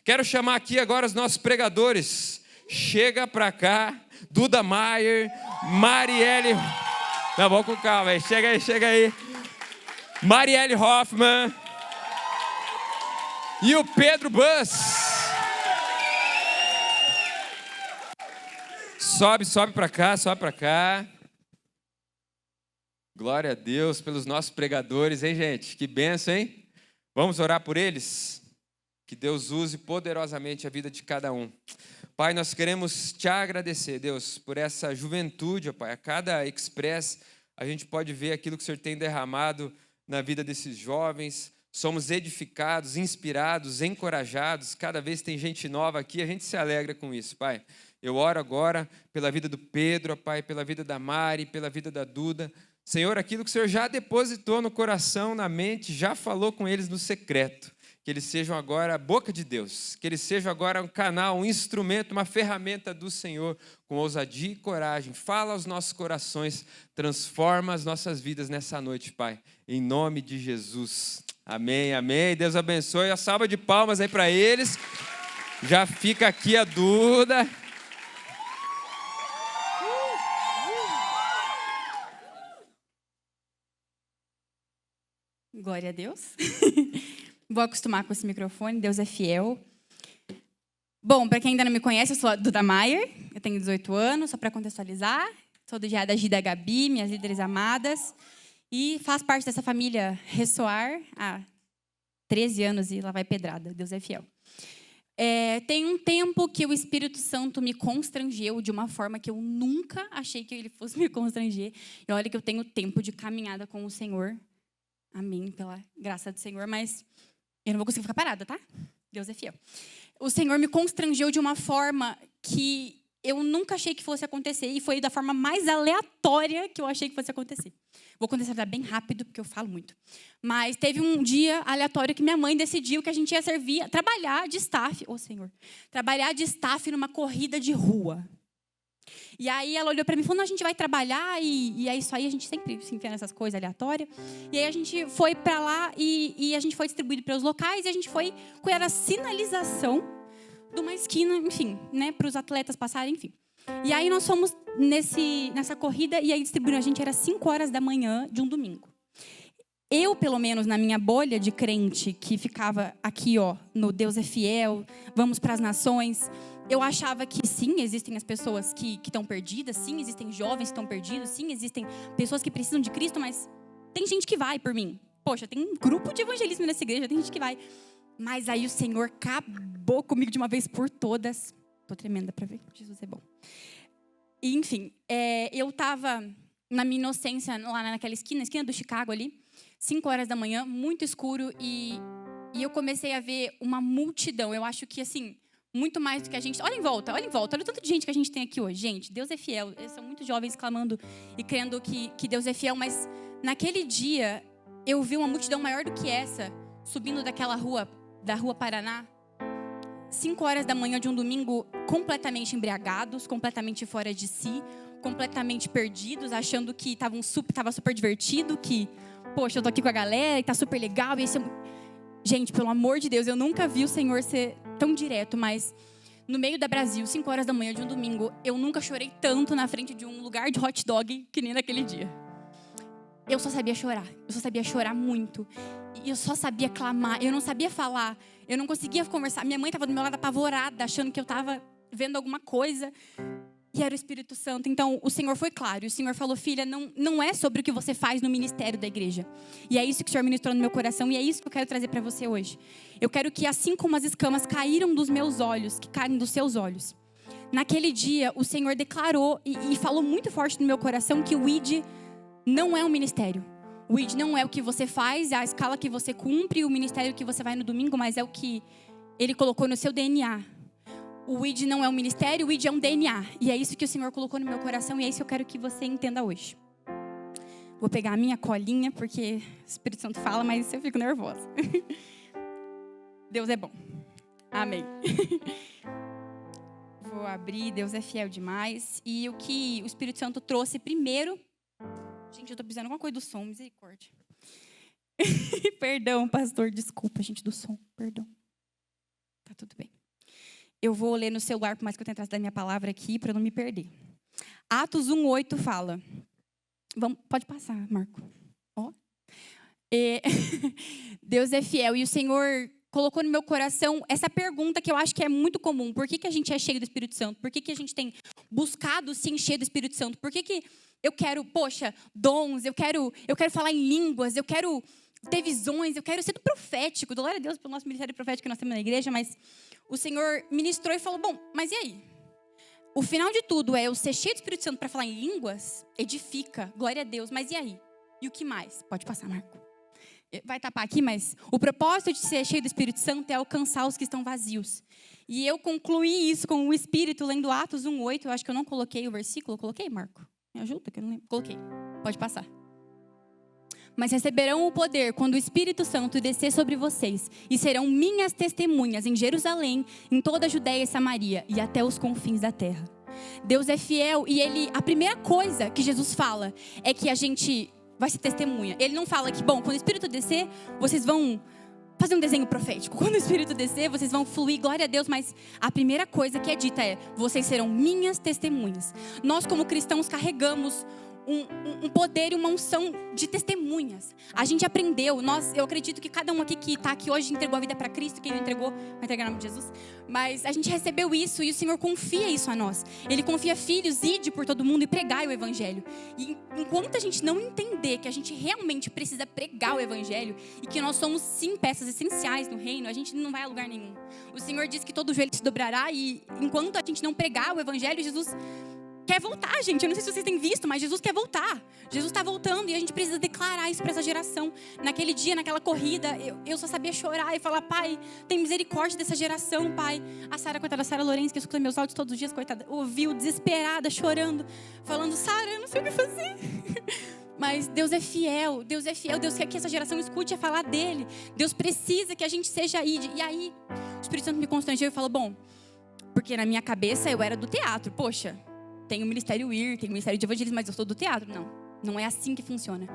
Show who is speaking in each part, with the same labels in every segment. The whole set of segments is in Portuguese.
Speaker 1: Quero chamar aqui agora os nossos pregadores. Chega pra cá, Duda Maier, Marielle... Não, vamos com calma aí, chega aí. Marielle Hoffman e o Pedro Bus. Sobe pra cá. Glória a Deus pelos nossos pregadores, hein, gente? Que bênção, hein? Vamos orar por eles? Que Deus use poderosamente a vida de cada um. Pai, nós queremos te agradecer, Deus, por essa juventude, ó Pai. A cada Express, a gente pode ver aquilo que o Senhor tem derramado na vida desses jovens. Somos edificados, inspirados, encorajados. Cada vez tem gente nova aqui, a gente se alegra com isso, Pai. Eu oro agora pela vida do Pedro, ó Pai, pela vida da Mari, pela vida da Duda. Senhor, aquilo que o Senhor já depositou no coração, na mente, já falou com eles no secreto. Que eles sejam agora a boca de Deus, que eles sejam agora um canal, um instrumento, uma ferramenta do Senhor, com ousadia e coragem. Fala aos nossos corações, transforma as nossas vidas nessa noite, Pai. Em nome de Jesus. Amém, amém. Deus abençoe. A salva de palmas aí para eles. Já fica aqui a Duda.
Speaker 2: Glória a Deus. Vou acostumar com esse microfone, Deus é fiel. Bom, para quem ainda não me conhece, eu sou a Duda Maier, eu tenho 18 anos, só para contextualizar. Sou do Dia da Gida Gabi, minhas líderes amadas. E faço parte dessa família Ressoar há 13 anos e lá vai pedrada, Deus é fiel. Tem um tempo que o Espírito Santo me constrangeu de uma forma que eu nunca achei que ele fosse me constranger. E olha que eu tenho tempo de caminhada com o Senhor. Amém, pela graça do Senhor, mas eu não vou conseguir ficar parada, tá? Deus é fiel. O Senhor me constrangeu de uma forma que eu nunca achei que fosse acontecer, e foi da forma mais aleatória que eu achei que fosse acontecer. Vou contextualizar bem rápido, porque eu falo muito. Mas teve um dia aleatório que minha mãe decidiu que a gente ia trabalhar de staff, Senhor, trabalhar de staff numa corrida de rua. E aí ela olhou para mim e falou, não, a gente vai trabalhar e é isso aí, a gente sempre se enfia nessas coisas aleatórias. E aí a gente foi para lá e a gente foi distribuído para os locais e a gente foi cuidar da sinalização de uma esquina, enfim, né, para os atletas passarem, enfim. E aí nós fomos nessa corrida e aí distribuíram a gente, era 5 horas da manhã de um domingo. Eu, pelo menos, na minha bolha de crente, que ficava aqui, no Deus é fiel, vamos para as nações, eu achava que sim, existem as pessoas que estão perdidas, sim, existem jovens que estão perdidos, sim, existem pessoas que precisam de Cristo, mas tem gente que vai por mim. Poxa, tem um grupo de evangelismo nessa igreja, tem gente que vai. Mas aí o Senhor acabou comigo de uma vez por todas. Tô tremenda para ver, Jesus é bom. E, enfim, eu estava na minha inocência, lá naquela esquina do Chicago ali, 5 horas da manhã, muito escuro, e eu comecei a ver uma multidão. Eu acho que, assim, muito mais do que a gente... Olha em volta, olha o tanto de gente que a gente tem aqui hoje. Gente, Deus é fiel. São muitos jovens clamando e crendo que Deus é fiel, mas naquele dia eu vi uma multidão maior do que essa, subindo daquela rua, da Rua Paraná, 5 horas da manhã de um domingo, completamente embriagados, completamente fora de si, completamente perdidos, achando que estava super divertido, que, poxa, eu tô aqui com a galera e tá super legal. E gente, pelo amor de Deus, eu nunca vi o Senhor ser tão direto, mas no meio da Brasil, 5 horas da manhã de um domingo, eu nunca chorei tanto na frente de um lugar de hot dog que nem naquele dia. Eu só sabia chorar muito. E eu só sabia clamar, eu não sabia falar, eu não conseguia conversar. Minha mãe estava do meu lado apavorada, achando que eu estava vendo alguma coisa. E era o Espírito Santo. Então, o Senhor foi claro. E o Senhor falou, filha, não é sobre o que você faz no ministério da igreja. E é isso que o Senhor ministrou no meu coração. E é isso que eu quero trazer para você hoje. Eu quero que, assim como as escamas caíram dos meus olhos, que caem dos seus olhos. Naquele dia, o Senhor declarou e falou muito forte no meu coração que o ID não é um ministério. O ID não é o que você faz, é a escala que você cumpre, o ministério que você vai no domingo, mas é o que Ele colocou no seu DNA. O ID não é um ministério, o ID é um DNA. E é isso que o Senhor colocou no meu coração e é isso que eu quero que você entenda hoje. Vou pegar a minha colinha, porque o Espírito Santo fala, mas eu fico nervosa. Deus é bom. Amém. Vou abrir, Deus é fiel demais. E o que o Espírito Santo trouxe primeiro... Gente, eu tô precisando de alguma coisa do som, misericórdia. Perdão, pastor, desculpa, gente, do som, perdão. Tá Tá tudo bem. Eu vou ler no celular, por mais que eu tenha trazido a minha palavra aqui, para não me perder. Atos 1:8 fala... Pode passar, Marco. Ó. Deus é fiel. E o Senhor colocou no meu coração essa pergunta que eu acho que é muito comum. Por que a gente é cheio do Espírito Santo? Por que a gente tem buscado se encher do Espírito Santo? Por que eu quero, dons, eu quero falar em línguas, eu quero ter visões, eu quero ser do profético. Glória a Deus pelo nosso ministério profético que nós temos na igreja, mas o Senhor ministrou e falou, mas e aí? O final de tudo é eu ser cheio do Espírito Santo para falar em línguas, edifica, glória a Deus, mas e aí? E o que mais? Pode passar, Marco. Vai tapar aqui, mas o propósito de ser cheio do Espírito Santo é alcançar os que estão vazios. E eu concluí isso com o Espírito, lendo Atos 1:8. Eu acho que eu não coloquei o versículo. Coloquei, Marco? Me ajuda, que eu não lembro. Coloquei. Pode passar. Mas receberão o poder quando o Espírito Santo descer sobre vocês. E serão minhas testemunhas em Jerusalém, em toda a Judéia e Samaria e até os confins da terra. Deus é fiel e a primeira coisa que Jesus fala é que a gente vai ser testemunha. Ele não fala que, quando o Espírito descer, vocês vão fazer um desenho profético. Quando o Espírito descer, vocês vão fluir, glória a Deus. Mas a primeira coisa que é dita é, vocês serão minhas testemunhas. Nós, como cristãos, carregamos um poder e uma unção de testemunhas. A gente aprendeu, eu acredito que cada um aqui que está aqui hoje entregou a vida para Cristo. Quem não entregou, vai entregar o nome de Jesus. Mas a gente recebeu isso e o Senhor confia isso a nós. Ele confia, filhos, ide por todo mundo e pregai o Evangelho. E enquanto a gente não entender que a gente realmente precisa pregar o Evangelho e que nós somos sim peças essenciais no reino, a gente não vai a lugar nenhum. O Senhor diz que todo joelho se dobrará e enquanto a gente não pregar o Evangelho, Jesus quer voltar, gente. Eu não sei se vocês têm visto, mas Jesus quer voltar. Jesus está voltando e a gente precisa declarar isso para essa geração. Naquele dia, naquela corrida, eu só sabia chorar e falar, Pai, tem misericórdia dessa geração, Pai. A Sara, coitada, a Sara Lourenço, que escuta meus áudios todos os dias, coitada, ouviu desesperada, chorando, falando, Sara, eu não sei o que fazer. Mas Deus é fiel, Deus quer que essa geração escute a falar dele. Deus precisa que a gente seja aí. E aí, o Espírito Santo me constrangeu e falou, porque na minha cabeça eu era do teatro, tem o Ministério IR, tem o Ministério de Evangelismo, mas eu sou do teatro. Não é assim que funciona.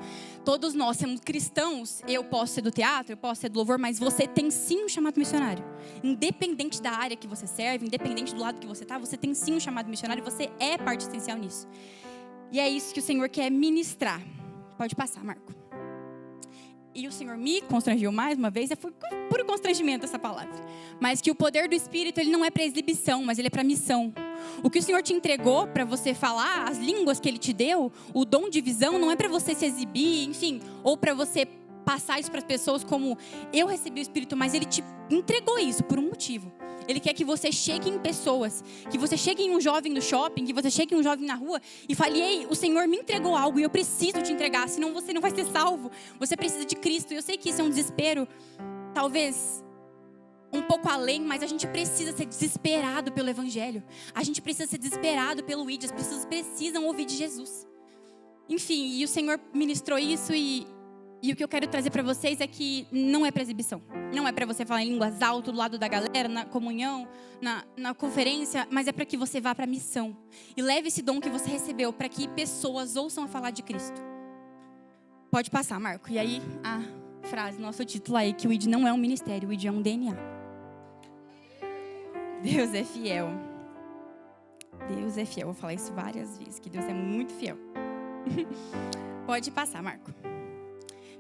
Speaker 2: Todos nós somos cristãos, eu posso ser do teatro, eu posso ser do louvor, mas você tem sim um chamado missionário. Independente da área que você serve, independente do lado que você está, você tem sim um chamado missionário, você é parte essencial nisso. E é isso que o Senhor quer ministrar. Pode passar, Marco. E o Senhor me constrangeu mais uma vez, foi puro constrangimento essa palavra. Mas que o poder do Espírito, ele não é para exibição, mas ele é para missão. O que o Senhor te entregou para você falar, as línguas que Ele te deu, o dom de visão, não é para você se exibir, enfim, ou para você passar isso para as pessoas como eu recebi o Espírito, mas Ele te entregou isso por um motivo. Ele quer que você chegue em pessoas, que você chegue em um jovem no shopping, que você chegue em um jovem na rua e fale, ei, o Senhor me entregou algo e eu preciso te entregar, senão você não vai ser salvo. Você precisa de Cristo. Eu sei que isso é um desespero, talvez um pouco além, mas a gente precisa ser desesperado pelo Evangelho. A gente precisa ser desesperado pelo ID. As pessoas precisam ouvir de Jesus. Enfim, e o Senhor ministrou isso e o que eu quero trazer para vocês é que não é para exibição. Não é para você falar em línguas alto do lado da galera, na comunhão, na conferência, mas é para que você vá para a missão. E leve esse dom que você recebeu para que pessoas ouçam a falar de Cristo. Pode passar, Marco. E aí, a frase, nosso título aí, que o ID não é um ministério, o ID é um DNA. Deus é fiel. Deus é fiel. Vou falar isso várias vezes, que Deus é muito fiel. Pode passar, Marco.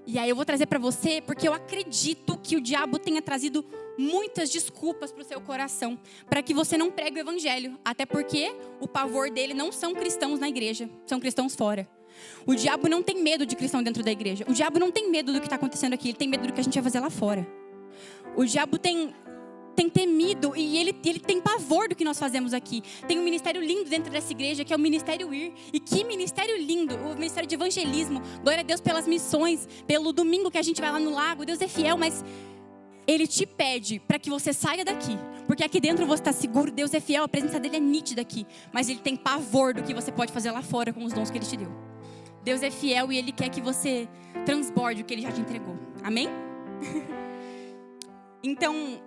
Speaker 2: E aí eu vou trazer para você, porque eu acredito que o diabo tenha trazido muitas desculpas para o seu coração, para que você não pregue o Evangelho. Até porque o pavor dele não são cristãos na igreja, são cristãos fora. O diabo não tem medo de cristão dentro da igreja. O diabo não tem medo do que está acontecendo aqui, ele tem medo do que a gente vai fazer lá fora. O diabo tem temido e ele tem pavor do que nós fazemos aqui. Tem um ministério lindo dentro dessa igreja, que é o Ministério IR. E que ministério lindo, o Ministério de Evangelismo. Glória a Deus pelas missões, pelo domingo que a gente vai lá no lago. Deus é fiel, mas Ele te pede para que você saia daqui. Porque aqui dentro você está seguro, Deus é fiel, a presença dEle é nítida aqui. Mas Ele tem pavor do que você pode fazer lá fora com os dons que Ele te deu. Deus é fiel e Ele quer que você transborde o que Ele já te entregou. Amém? Então,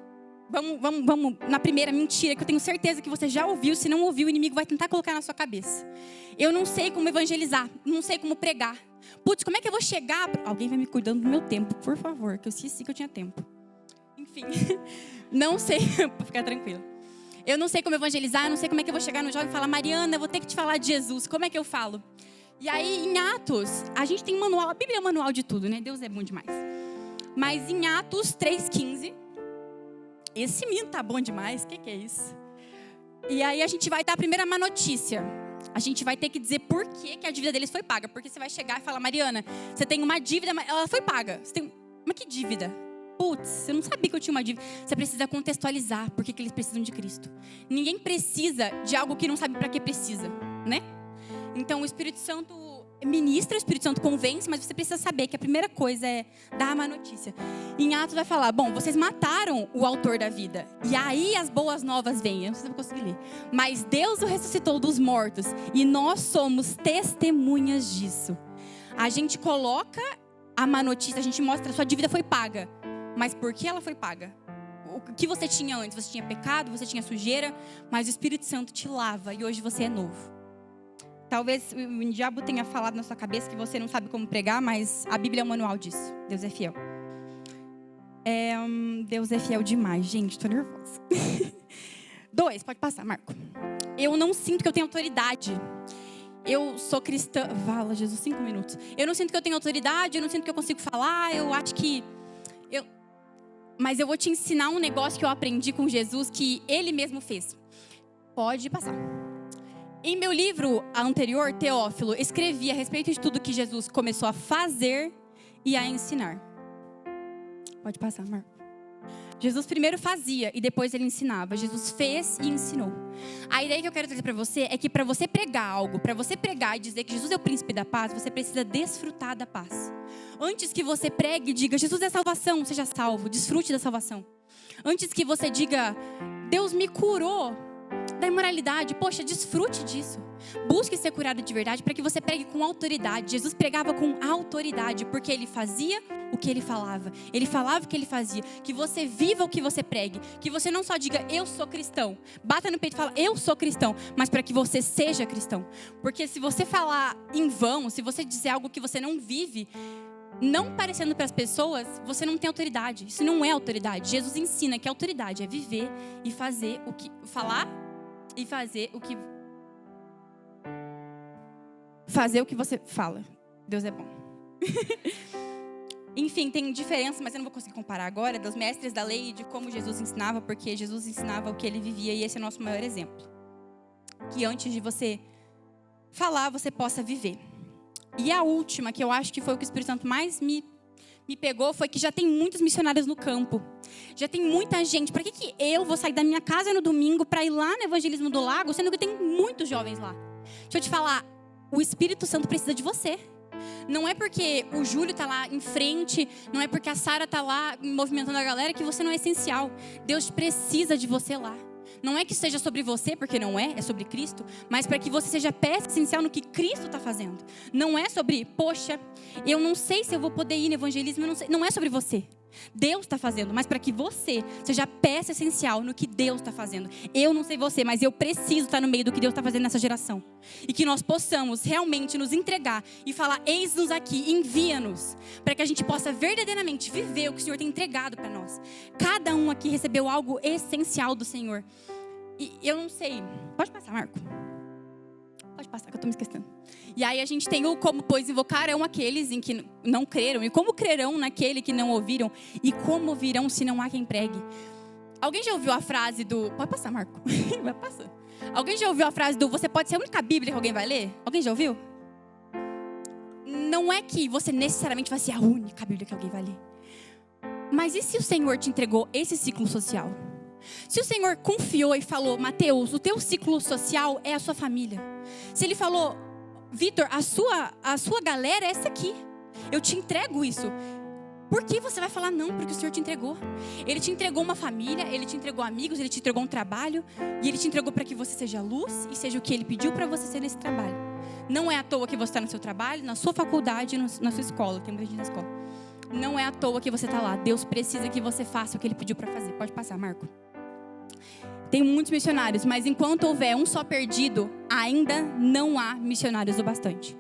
Speaker 2: vamos na primeira mentira, que eu tenho certeza que você já ouviu. Se não ouviu, o inimigo vai tentar colocar na sua cabeça. Eu não sei como evangelizar, não sei como pregar. Putz, como é que eu vou chegar? Alguém vai me cuidando do meu tempo, por favor, que eu esqueci que eu tinha tempo. Enfim. Enfim, não sei, para ficar tranquila. Eu não sei como evangelizar, eu não sei como é que eu vou chegar no jovem e falar, Mariana, eu vou ter que te falar de Jesus, como é que eu falo? E aí, em Atos, a gente tem um manual, a Bíblia é um manual de tudo, né? Deus é bom demais. Mas em Atos 3,15, esse menino tá bom demais, o que é isso? E aí a gente vai dar a primeira má notícia. A gente vai ter que dizer por que a dívida deles foi paga. Porque você vai chegar e falar, Mariana, você tem uma dívida, mas ela foi paga. Mas que dívida? Putz, eu não sabia que eu tinha uma dívida. Você precisa contextualizar por que eles precisam de Cristo. Ninguém precisa de algo que não sabe para que precisa, né? Então o Espírito Santo ministra, o Espírito Santo convence, mas você precisa saber que a primeira coisa é dar a má notícia. Em Atos vai falar, bom, vocês mataram o autor da vida. E aí as boas novas vêm. Eu não sei se eu vou conseguir ler. Mas Deus o ressuscitou dos mortos e nós somos testemunhas disso. A gente coloca a má notícia, a gente mostra que a sua dívida foi paga. Mas por que ela foi paga? O que você tinha antes? Você tinha pecado, você tinha sujeira, mas o Espírito Santo te lava e hoje você é novo. Talvez o diabo tenha falado na sua cabeça que você não sabe como pregar, mas a Bíblia é um manual disso. Deus é fiel. Deus é fiel demais, gente, tô nervosa. 2, pode passar, Marco. Eu não sinto que eu tenho autoridade. Eu sou cristã. Vala, Jesus, 5 minutos. Eu não sinto que eu tenho autoridade, eu não sinto que eu consigo falar, eu acho que... Mas eu vou te ensinar um negócio que eu aprendi com Jesus, que Ele mesmo fez. Pode passar. Em meu livro anterior, Teófilo, escrevi a respeito de tudo que Jesus começou a fazer e a ensinar. Pode passar, Marco. Jesus primeiro fazia e depois ele ensinava. Jesus fez e ensinou. A ideia que eu quero trazer para você é que para você pregar algo, para você pregar e dizer que Jesus é o príncipe da paz, você precisa desfrutar da paz. Antes que você pregue e diga, Jesus é salvação, seja salvo, desfrute da salvação. Antes que você diga, Deus me curou da imoralidade, poxa, desfrute disso. Busque ser curado de verdade para que você pregue com autoridade. Jesus pregava com autoridade, porque ele fazia o que ele falava. Ele falava o que ele fazia. Que você viva o que você pregue. Que você não só diga, eu sou cristão. Bata no peito e fala, eu sou cristão. Mas para que você seja cristão. Porque se você falar em vão, se você dizer algo que você não vive, não parecendo para as pessoas, você não tem autoridade. Isso não é autoridade. Jesus ensina que a autoridade é viver e fazer o que... Falar e fazer o que... Fazer o que você fala. Deus é bom. Enfim, tem diferença, mas eu não vou conseguir comparar agora, dos mestres da lei e de como Jesus ensinava, porque Jesus ensinava o que ele vivia e esse é o nosso maior exemplo. Que antes de você falar, você possa viver. E a última, que eu acho que foi o que o Espírito Santo mais me pegou, foi que já tem muitos missionários no campo. Já tem muita gente. Para que eu vou sair da minha casa no domingo para ir lá no Evangelismo do Lago, sendo que tem muitos jovens lá? Deixa eu te falar, o Espírito Santo precisa de você. Não é porque o Júlio está lá em frente, não é porque a Sara está lá movimentando a galera que você não é essencial. Deus precisa de você lá. Não é que seja sobre você, porque não é sobre Cristo, mas para que você seja peça essencial no que Cristo está fazendo. Não é sobre, poxa, eu não sei se eu vou poder ir no evangelismo, eu não sei. Não é sobre você. Deus está fazendo, mas para que você seja peça essencial no que Deus está fazendo. Eu não sei você, mas eu preciso estar no meio do que Deus está fazendo nessa geração. E que nós possamos realmente nos entregar e falar, eis-nos aqui, envia-nos. Para que a gente possa verdadeiramente viver o que o Senhor tem entregado para nós. Cada um aqui recebeu algo essencial do Senhor. E eu não sei, pode passar, Marco? Pode passar, que eu estou me esquecendo. E aí a gente tem o como, pois invocarão aqueles em que não creram. E como crerão naquele que não ouviram. E como ouvirão se não há quem pregue. Alguém já ouviu a frase do... Pode passar, Marco. Vai passando. Alguém já ouviu a frase do... Você pode ser a única Bíblia que alguém vai ler? Alguém já ouviu? Não é que você necessariamente vai ser a única Bíblia que alguém vai ler. Mas e se o Senhor te entregou esse ciclo social? Se o Senhor confiou e falou, Mateus, o teu ciclo social é a sua família. Se Ele falou, Vitor, a sua galera é essa aqui. Eu te entrego isso. Por que você vai falar não? Porque o Senhor te entregou. Ele te entregou uma família, Ele te entregou amigos, Ele te entregou um trabalho. E Ele te entregou para que você seja luz e seja o que Ele pediu para você ser nesse trabalho. Não é à toa que você está no seu trabalho, na sua faculdade, na sua escola. Tem muita gente na escola. Não é à toa que você está lá. Deus precisa que você faça o que Ele pediu para fazer. Pode passar, Marco. Tem muitos missionários, mas enquanto houver um só perdido, ainda não há missionários o bastante.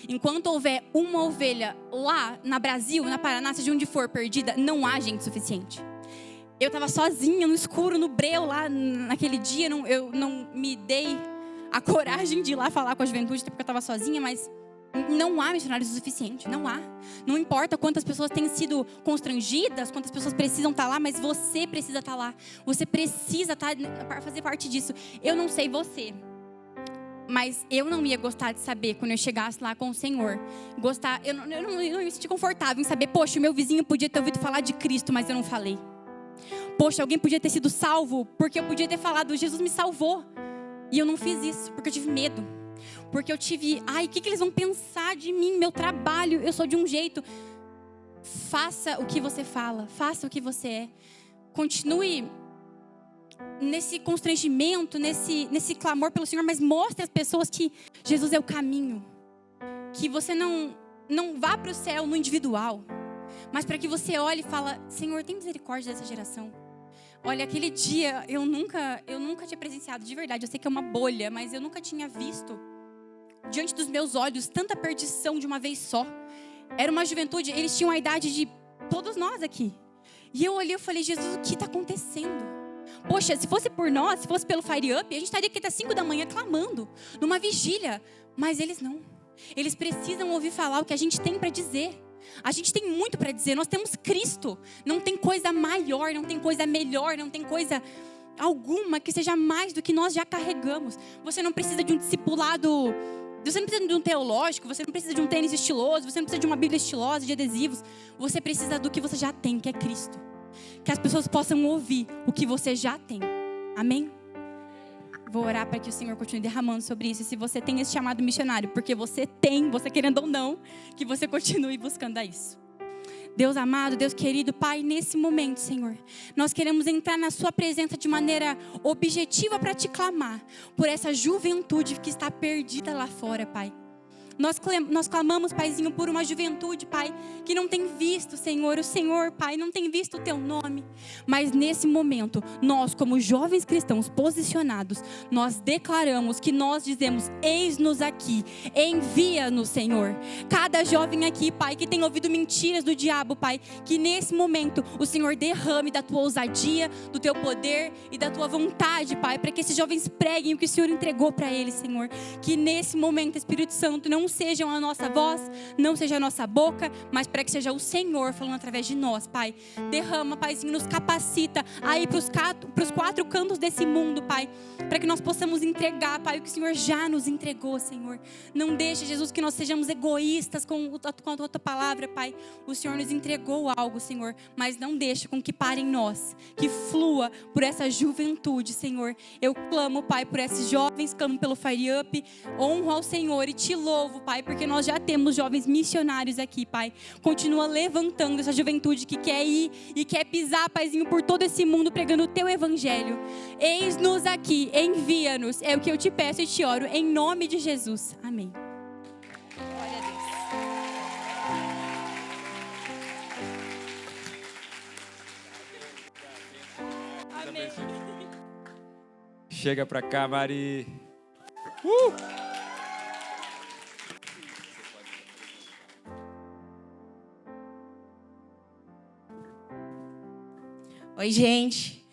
Speaker 2: Enquanto houver uma ovelha lá na Brasil, na Paraná, seja onde for perdida, não há gente suficiente. Eu estava sozinha, no escuro, no breu, lá naquele dia. Eu não me dei a coragem de ir lá falar com a juventude, porque eu estava sozinha, mas não há missionários o suficiente, não há. Não importa quantas pessoas têm sido constrangidas, quantas pessoas precisam estar lá, mas você precisa estar lá. Você precisa estar para fazer parte disso. Eu não sei você, mas eu não ia gostar de saber, quando eu chegasse lá com o Senhor, eu não ia me sentir confortável em saber, poxa, o meu vizinho podia ter ouvido falar de Cristo, mas eu não falei. Poxa, alguém podia ter sido salvo, porque eu podia ter falado, Jesus me salvou. E eu não fiz isso, porque eu tive medo. Porque eu tive, o que eles vão pensar de mim, meu trabalho, eu sou de um jeito. Faça o que você fala, faça o que você é. Continue nesse constrangimento, nesse clamor pelo Senhor, mas mostre às pessoas que Jesus é o caminho. Que você não vá para o céu no individual, mas para que você olhe e fale, Senhor, tem misericórdia dessa geração. Olha, aquele dia eu nunca tinha presenciado, de verdade, eu sei que é uma bolha, mas eu nunca tinha visto diante dos meus olhos tanta perdição de uma vez só. Era uma juventude, eles tinham a idade de todos nós aqui. E eu olhei e falei, Jesus, o que está acontecendo? Poxa, se fosse por nós, se fosse pelo Fire Up, a gente estaria aqui até 5 da manhã clamando, numa vigília. Mas eles não. Eles precisam ouvir falar o que a gente tem para dizer. A gente tem muito para dizer, nós temos Cristo. Não tem coisa maior, não tem coisa melhor, não tem coisa alguma que seja mais do que nós já carregamos. Você não precisa de um discipulado, você não precisa de um teológico, você não precisa de um tênis estiloso, você não precisa de uma Bíblia estilosa, de adesivos. Você precisa do que você já tem, que é Cristo. Que as pessoas possam ouvir o que você já tem. Amém? Vou orar para que o Senhor continue derramando sobre isso. E se você tem esse chamado missionário, porque você tem, você querendo ou não, que você continue buscando a isso. Deus amado, Deus querido, Pai, nesse momento, Senhor, nós queremos entrar na sua presença de maneira objetiva para te clamar por essa juventude que está perdida lá fora, Pai. Nós clamamos, Paizinho, por uma juventude, Pai, que não tem visto, Senhor, o Senhor, Pai, não tem visto o Teu nome. Mas nesse momento, nós, como jovens cristãos posicionados, nós declaramos que nós dizemos, eis-nos aqui, envia-nos, Senhor. Cada jovem aqui, Pai, que tem ouvido mentiras do diabo, Pai, que nesse momento o Senhor derrame da Tua ousadia, do Teu poder e da Tua vontade, Pai, para que esses jovens preguem o que o Senhor entregou para eles, Senhor. Que nesse momento, Espírito Santo, não seja a nossa voz, não seja a nossa boca, mas para que seja o Senhor falando através de nós, Pai. Derrama, Paizinho, nos capacita a ir para os 4 cantos desse mundo, Pai, para que nós possamos entregar, Pai, o que o Senhor já nos entregou, Senhor. Não deixe, Jesus, que nós sejamos egoístas com a Tua palavra, Pai. O Senhor nos entregou algo, Senhor, mas não deixe com que pare em nós, que flua por essa juventude, Senhor. Eu clamo, Pai, por esses jovens, clamo pelo Fire Up, honro ao Senhor e te louvo, Pai, porque nós já temos jovens missionários aqui, Pai. Continua levantando essa juventude que quer ir e quer pisar, Paizinho, por todo esse mundo pregando o Teu Evangelho. Eis-nos aqui, envia-nos. É o que eu te peço e te oro, em nome de Jesus. Amém. Glória a Deus. Amém.
Speaker 1: Chega pra cá, Mari.
Speaker 3: Oi, gente.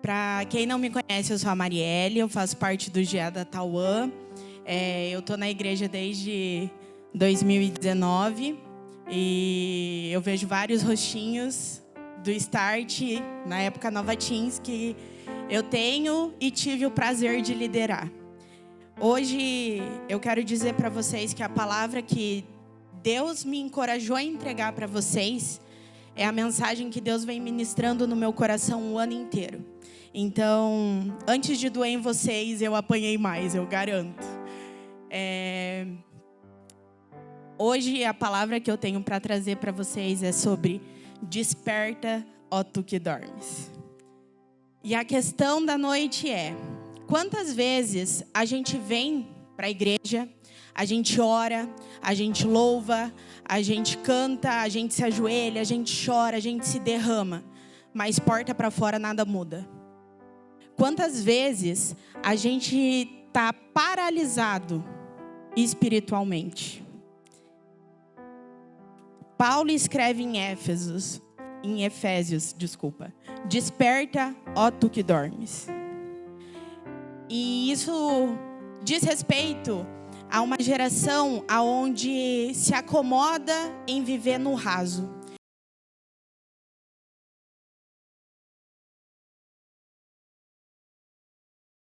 Speaker 3: Para quem não me conhece, eu sou a Marielle, eu faço parte do GA da Tauã. Eu estou na igreja desde 2019 e eu vejo vários rostinhos do Start, na época Nova Teens, que eu tenho e tive o prazer de liderar. Hoje eu quero dizer para vocês que a palavra que Deus me encorajou a entregar para vocês é a mensagem que Deus vem ministrando no meu coração o ano inteiro. Então, antes de doer em vocês, eu apanhei mais, eu garanto. Hoje, a palavra que eu tenho para trazer para vocês é sobre desperta, ó tu que dormes. E a questão da noite é, quantas vezes a gente vem para a igreja, a gente ora, a gente louva, a gente canta, a gente se ajoelha, a gente chora, a gente se derrama, mas porta para fora nada muda. Quantas vezes a gente está paralisado espiritualmente? Paulo escreve em Éfesos, em Efésios, desculpa. Desperta, ó tu que dormes. E isso diz respeito a uma geração onde se acomoda em viver no raso.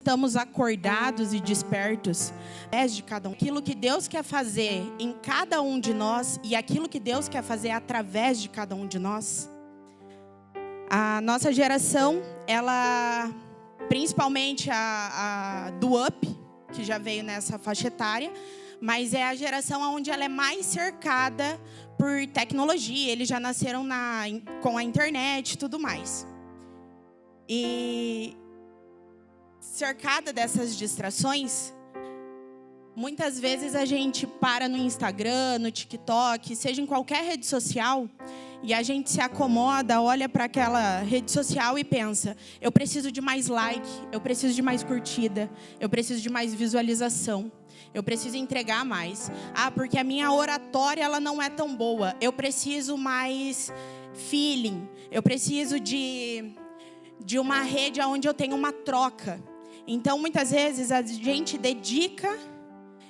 Speaker 3: Estamos acordados e despertos de cada um. Aquilo que Deus quer fazer em cada um de nós e aquilo que Deus quer fazer através de cada um de nós. A nossa geração, ela, principalmente a do Up, que já veio nessa faixa etária, mas é a geração onde ela é mais cercada por tecnologia. Eles já nasceram com a internet e tudo mais. E cercada dessas distrações, muitas vezes a gente para no Instagram, no TikTok, seja em qualquer rede social, e a gente se acomoda, olha para aquela rede social e pensa: eu preciso de mais like, eu preciso de mais curtida, eu preciso de mais visualização, eu preciso entregar mais. Porque a minha oratória ela não é tão boa, eu preciso mais feeling, eu preciso de uma rede onde eu tenho uma troca. Então, muitas vezes, a gente dedica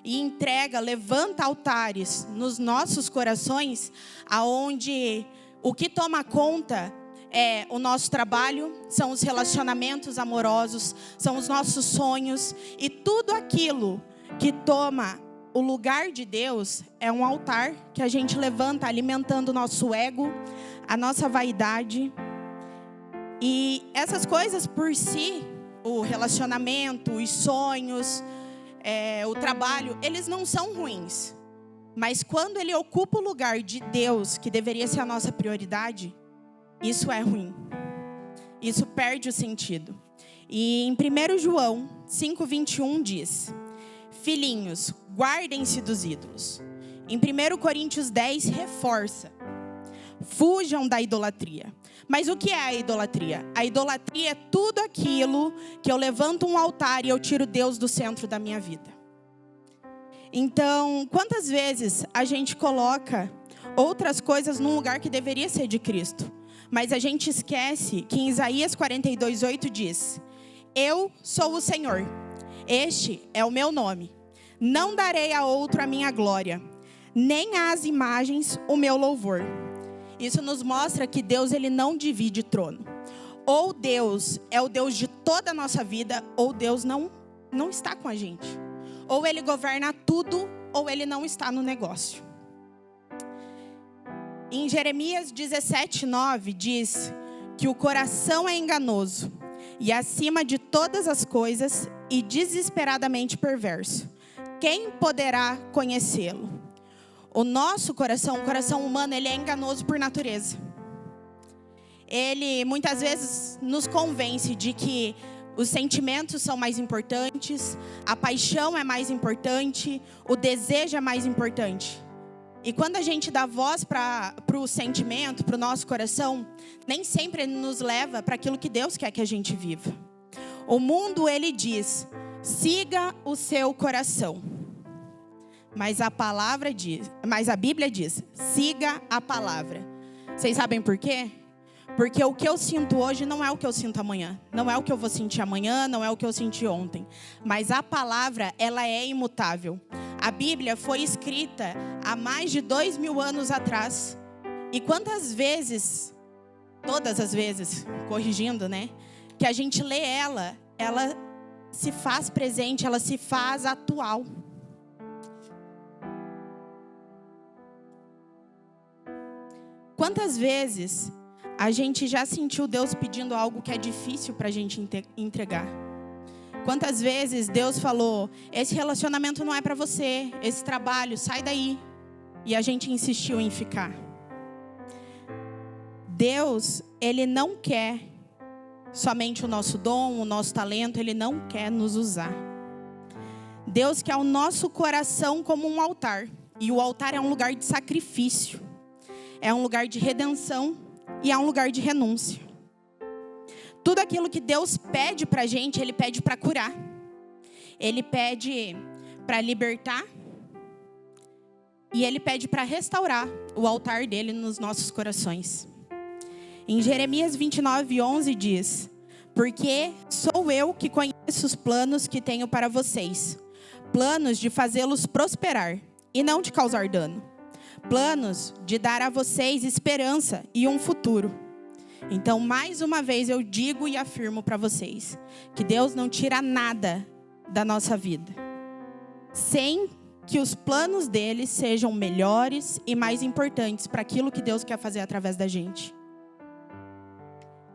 Speaker 3: e entrega, levanta altares nos nossos corações, aonde o que toma conta é o nosso trabalho, são os relacionamentos amorosos, são os nossos sonhos, e tudo aquilo que toma o lugar de Deus é um altar que a gente levanta alimentando o nosso ego, a nossa vaidade. E essas coisas por si, o relacionamento, os sonhos, o trabalho, eles não são ruins. Mas quando ele ocupa o lugar de Deus, que deveria ser a nossa prioridade, isso é ruim. Isso perde o sentido. E em 1 João 5:21 diz: filhinhos, guardem-se dos ídolos. Em 1 Coríntios 10 reforça: fujam da idolatria. Mas o que é a idolatria? A idolatria é tudo aquilo que eu levanto um altar e eu tiro Deus do centro da minha vida. Então, quantas vezes a gente coloca outras coisas num lugar que deveria ser de Cristo? Mas a gente esquece que em Isaías 42:8 diz: eu sou o Senhor, este é o meu nome. Não darei a outro a minha glória, nem às imagens o meu louvor. Isso nos mostra que Deus ele não divide trono. Ou Deus é o Deus de toda a nossa vida, ou Deus não está com a gente. Ou ele governa tudo, ou ele não está no negócio. Em Jeremias 17:9 diz que o coração é enganoso e acima de todas as coisas e desesperadamente perverso. Quem poderá conhecê-lo? O nosso coração, o coração humano, ele é enganoso por natureza. Ele muitas vezes nos convence de que os sentimentos são mais importantes, a paixão é mais importante, o desejo é mais importante. E quando a gente dá voz para o sentimento, para o nosso coração, nem sempre ele nos leva para aquilo que Deus quer que a gente viva. O mundo, ele diz: siga o seu coração. Mas a Bíblia diz: siga a palavra. Vocês sabem por quê? Porque o que eu sinto hoje não é o que eu sinto amanhã. Não é o que eu vou sentir amanhã, não é o que eu senti ontem. Mas a palavra, ela é imutável. A Bíblia foi escrita há mais de 2000 anos atrás. E quantas vezes, todas as vezes, corrigindo, né? Que a gente lê ela se faz presente, ela se faz atual. Quantas vezes a gente já sentiu Deus pedindo algo que é difícil para a gente entregar? Quantas vezes Deus falou: esse relacionamento não é para você, esse trabalho, sai daí. E a gente insistiu em ficar. Deus, ele não quer somente o nosso dom, o nosso talento, ele não quer nos usar. Deus quer o nosso coração como um altar. E o altar é um lugar de sacrifício. É um lugar de redenção e é um lugar de renúncia. Tudo aquilo que Deus pede pra gente, ele pede para curar. Ele pede para libertar. E ele pede para restaurar o altar dele nos nossos corações. Em Jeremias 29:11 diz: porque sou eu que conheço os planos que tenho para vocês, planos de fazê-los prosperar e não de causar dano, planos de dar a vocês esperança e um futuro. Então, mais uma vez eu digo e afirmo para vocês que Deus não tira nada da nossa vida sem que os planos dele sejam melhores e mais importantes para aquilo que Deus quer fazer através da gente.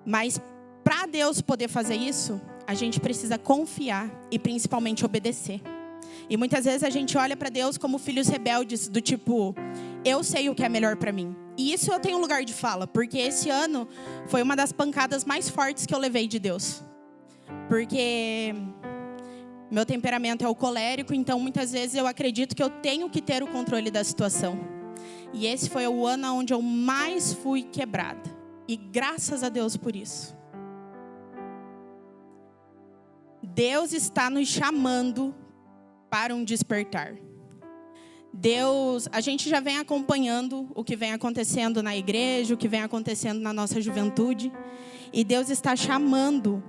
Speaker 3: Mas para Deus poder fazer isso, a gente precisa confiar e principalmente obedecer. E muitas vezes a gente olha para Deus como filhos rebeldes, do tipo, eu sei o que é melhor para mim. E isso eu tenho lugar de fala, porque esse ano foi uma das pancadas mais fortes que eu levei de Deus. Porque meu temperamento é o colérico, então muitas vezes eu acredito que eu tenho que ter o controle da situação. E esse foi o ano onde eu mais fui quebrada. E graças a Deus por isso. Deus está nos chamando para um despertar. Deus, a gente já vem acompanhando o que vem acontecendo na igreja, o que vem acontecendo na nossa juventude. E Deus está chamando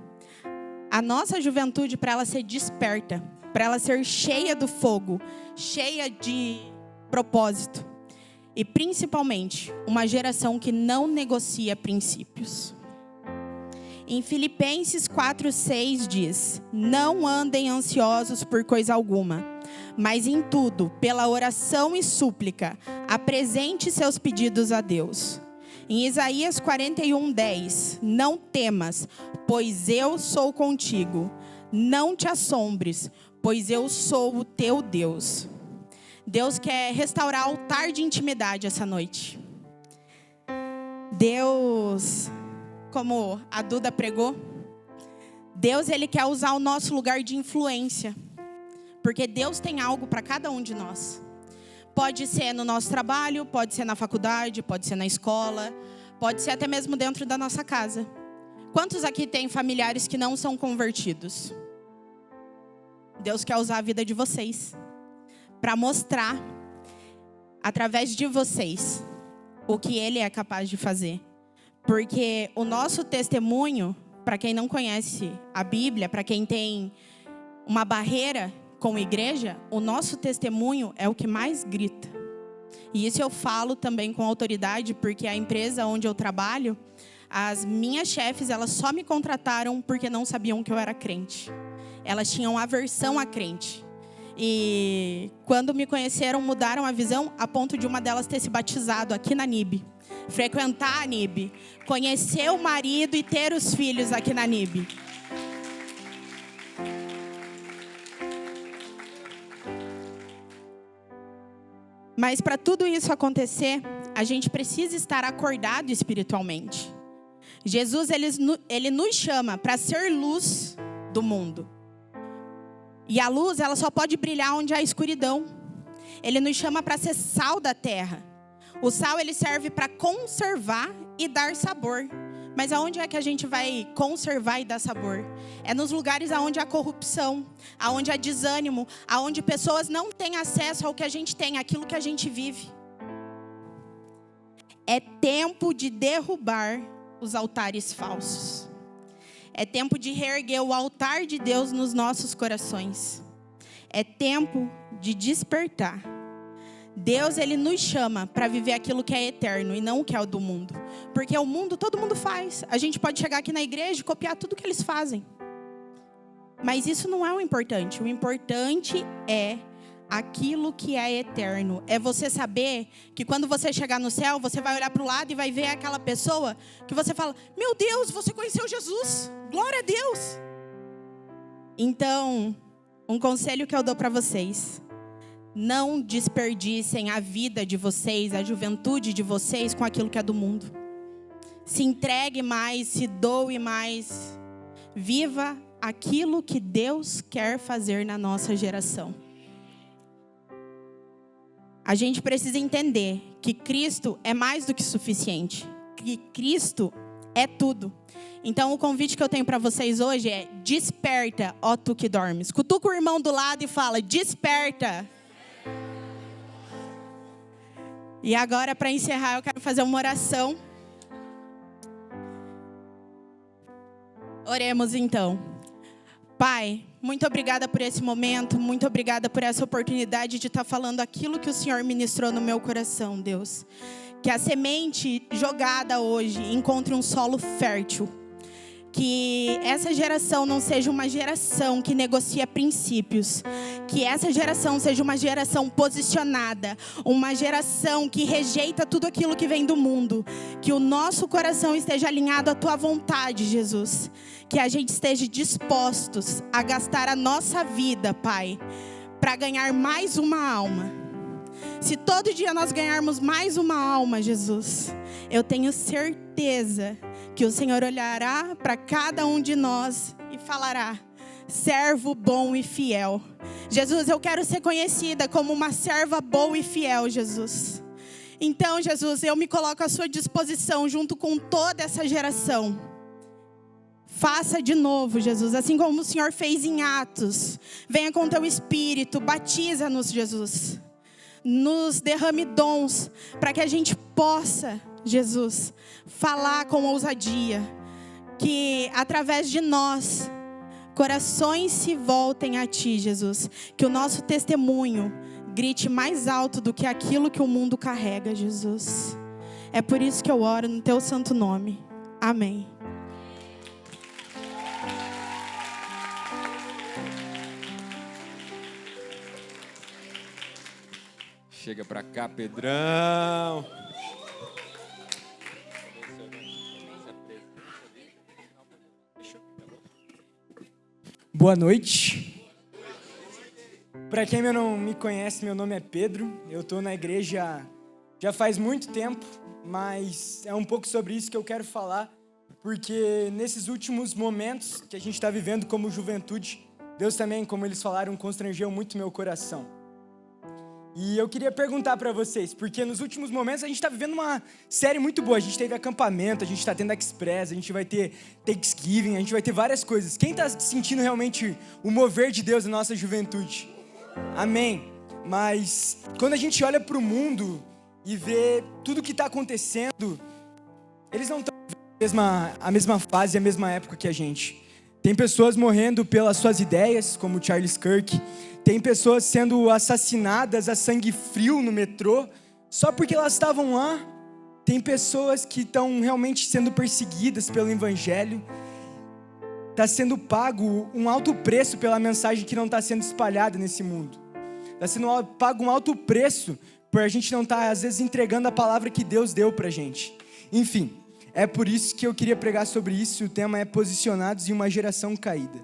Speaker 3: a nossa juventude para ela ser desperta, para ela ser cheia do fogo, cheia de propósito. E principalmente, uma geração que não negocia princípios. Em Filipenses 4:6 diz: não andem ansiosos por coisa alguma, mas em tudo, pela oração e súplica, apresente seus pedidos a Deus. Em Isaías 41:10, não temas, pois eu sou contigo. Não te assombres, pois eu sou o teu Deus. Deus quer restaurar o altar de intimidade essa noite. Deus, como a Duda pregou, Deus, Ele quer usar o nosso lugar de influência. Porque Deus tem algo para cada um de nós. Pode ser no nosso trabalho, pode ser na faculdade, pode ser na escola, pode ser até mesmo dentro da nossa casa. Quantos aqui têm familiares que não são convertidos? Deus quer usar a vida de vocês para mostrar, através de vocês, o que Ele é capaz de fazer. Porque o nosso testemunho, para quem não conhece a Bíblia, para quem tem uma barreira com a igreja, o nosso testemunho é o que mais grita. E isso eu falo também com autoridade, porque a empresa onde eu trabalho, as minhas chefes, elas só me contrataram porque não sabiam que eu era crente. Elas tinham aversão a crente. E quando me conheceram, mudaram a visão a ponto de uma delas ter se batizado aqui na NIB. Frequentar a NIB, conhecer o marido e ter os filhos aqui na NIB. Mas para tudo isso acontecer, a gente precisa estar acordado espiritualmente. Jesus, ele nos chama para ser luz do mundo. E a luz, ela só pode brilhar onde há escuridão. Ele nos chama para ser sal da terra. O sal, ele serve para conservar e dar sabor. Mas aonde é que a gente vai conservar e dar sabor? É nos lugares aonde há corrupção, aonde há desânimo, aonde pessoas não têm acesso ao que a gente tem, aquilo que a gente vive. É tempo de derrubar os altares falsos. É tempo de reerguer o altar de Deus nos nossos corações. É tempo de despertar. Deus, Ele nos chama para viver aquilo que é eterno e não o que é o do mundo. Porque o mundo, todo mundo faz. A gente pode chegar aqui na igreja e copiar tudo que eles fazem. Mas isso não é o importante. O importante é aquilo que é eterno. É você saber que quando você chegar no céu, você vai olhar para o lado e vai ver aquela pessoa que você fala: meu Deus, você conheceu Jesus. Glória a Deus. Então, um conselho que eu dou para vocês: não desperdicem a vida de vocês, a juventude de vocês com aquilo que é do mundo. Se entregue mais, se doe mais. Viva aquilo que Deus quer fazer na nossa geração. A gente precisa entender que Cristo é mais do que suficiente. Que Cristo é tudo. Então o convite que eu tenho para vocês hoje é: desperta, ó tu que dormes. Cutuca o irmão do lado e fala: desperta. E agora, para encerrar, eu quero fazer uma oração. Oremos então. Pai, muito obrigada por esse momento, muito obrigada por essa oportunidade de estar falando aquilo que o Senhor ministrou no meu coração, Deus. Que a semente jogada hoje encontre um solo fértil. Que essa geração não seja uma geração que negocia princípios. Que essa geração seja uma geração posicionada. Uma geração que rejeita tudo aquilo que vem do mundo. Que o nosso coração esteja alinhado à Tua vontade, Jesus. Que a gente esteja dispostos a gastar a nossa vida, Pai, para ganhar mais uma alma. Se todo dia nós ganharmos mais uma alma, Jesus, eu tenho certeza que o Senhor olhará para cada um de nós e falará: servo bom e fiel. Jesus, eu quero ser conhecida como uma serva boa e fiel, Jesus. Então, Jesus, eu me coloco à sua disposição junto com toda essa geração. Faça de novo, Jesus, assim como o Senhor fez em Atos. Venha com Teu Espírito, batiza-nos, Jesus. Nos derrame dons para que a gente possa, Jesus, falar com ousadia. Que através de nós, corações se voltem a Ti, Jesus. Que o nosso testemunho grite mais alto do que aquilo que o mundo carrega, Jesus. É por isso que eu oro no Teu santo nome. Amém.
Speaker 1: Chega pra cá, Pedrão.
Speaker 4: Boa noite. Para quem não me conhece, meu nome é Pedro. Eu estou na igreja já faz muito tempo, mas é um pouco sobre isso que eu quero falar, porque nesses últimos momentos que a gente está vivendo como juventude, Deus também, como eles falaram, constrangeu muito meu coração. E eu queria perguntar para vocês, porque nos últimos momentos a gente está vivendo uma série muito boa. A gente teve acampamento, a gente está tendo Express, a gente vai ter Thanksgiving, a gente vai ter várias coisas. Quem está sentindo realmente o mover de Deus na nossa juventude? Amém. Mas quando a gente olha para o mundo e vê tudo que está acontecendo, eles não estão vivendo a mesma fase, a mesma época que a gente. Tem pessoas morrendo pelas suas ideias, como Charles Kirk. Tem pessoas sendo assassinadas a sangue frio no metrô, só porque elas estavam lá. Tem pessoas que estão realmente sendo perseguidas pelo evangelho. Está sendo pago um alto preço pela mensagem que não está sendo espalhada nesse mundo. Está sendo pago um alto preço por a gente não estar, às vezes, entregando a palavra que Deus deu para a gente. Enfim, é por isso que eu queria pregar sobre isso. O tema é Posicionados em uma Geração Caída.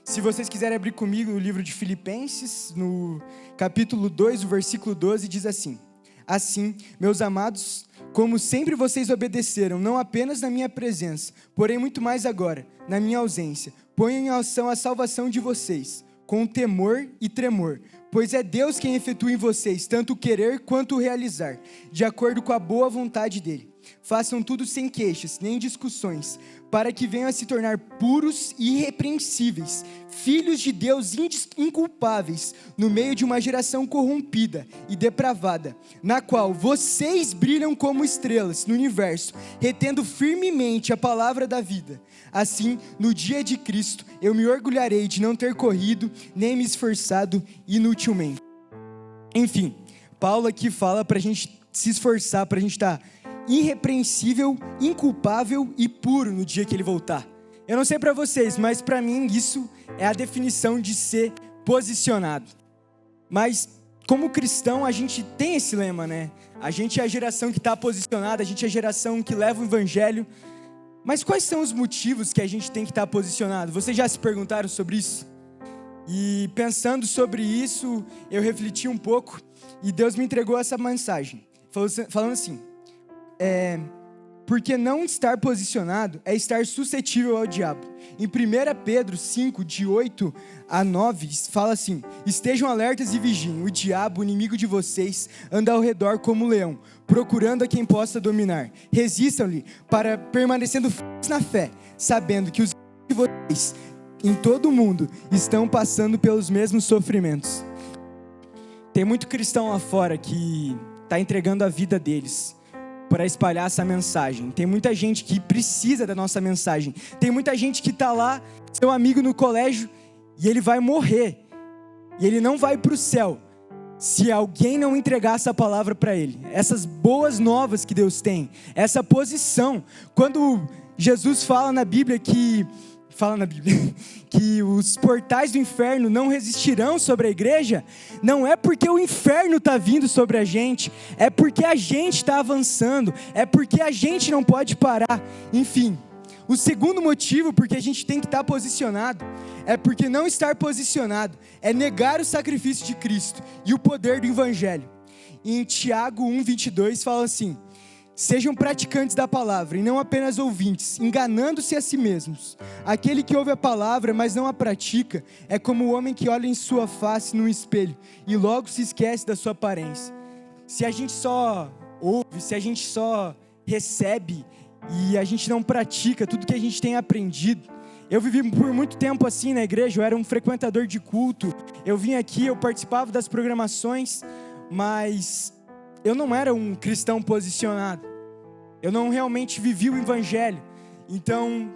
Speaker 4: Se vocês quiserem abrir comigo no livro de Filipenses, no capítulo 2, o versículo 12, diz assim: assim, meus amados, como sempre vocês obedeceram, não apenas na minha presença, porém muito mais agora, na minha ausência, ponham em ação a salvação de vocês, com temor e tremor, pois é Deus quem efetua em vocês tanto o querer quanto o realizar, de acordo com a boa vontade dele. Façam tudo sem queixas, nem discussões, para que venham a se tornar puros e irrepreensíveis, filhos de Deus inculpáveis, no meio de uma geração corrompida e depravada, na qual vocês brilham como estrelas no universo, retendo firmemente a palavra da vida. Assim, no dia de Cristo, eu me orgulharei de não ter corrido, nem me esforçado inutilmente. Enfim, Paulo aqui fala para a gente se esforçar, para a gente estar irrepreensível, inculpável e puro no dia que ele voltar. Eu não sei para vocês, mas para mim isso é a definição de ser posicionado. Mas como cristão a gente tem esse lema, né? A gente é a geração que está posicionada, a gente é a geração que leva o evangelho. Mas quais são os motivos que a gente tem que estar posicionado? Vocês já se perguntaram sobre isso? E pensando sobre isso, eu refleti um pouco e Deus me entregou essa mensagem, falando assim: porque não estar posicionado é estar suscetível ao diabo. Em 1 Pedro 5, de 8 a 9, fala assim: estejam alertas e vigiem, o diabo, o inimigo de vocês, anda ao redor como um leão, procurando a quem possa dominar. Resistam-lhe, para permanecendo firmes na fé, sabendo que os de vocês, em todo o mundo, estão passando pelos mesmos sofrimentos. Tem muito cristão lá fora que está entregando a vida deles para espalhar essa mensagem. Tem muita gente que precisa da nossa mensagem. Tem muita gente que está lá, seu amigo no colégio, e ele vai morrer. E ele não vai para o céu se alguém não entregar essa palavra para ele. Essas boas novas que Deus tem, essa posição. Quando Jesus fala na Bíblia que os portais do inferno não resistirão sobre a igreja, não é porque o inferno está vindo sobre a gente, é porque a gente está avançando, é porque a gente não pode parar. Enfim, o segundo motivo porque a gente tem que estar posicionado é porque não estar posicionado é negar o sacrifício de Cristo e o poder do Evangelho. Em Tiago 1:22 fala assim: sejam praticantes da palavra e não apenas ouvintes, enganando-se a si mesmos. Aquele que ouve a palavra, mas não a pratica, é como o homem que olha em sua face num espelho e logo se esquece da sua aparência. Se a gente só ouve, se a gente só recebe e a gente não pratica tudo que a gente tem aprendido. Eu vivi por muito tempo assim na igreja, eu era um frequentador de culto, eu vim aqui, eu participava das programações, mas eu não era um cristão posicionado. Eu não realmente vivi o evangelho. Então,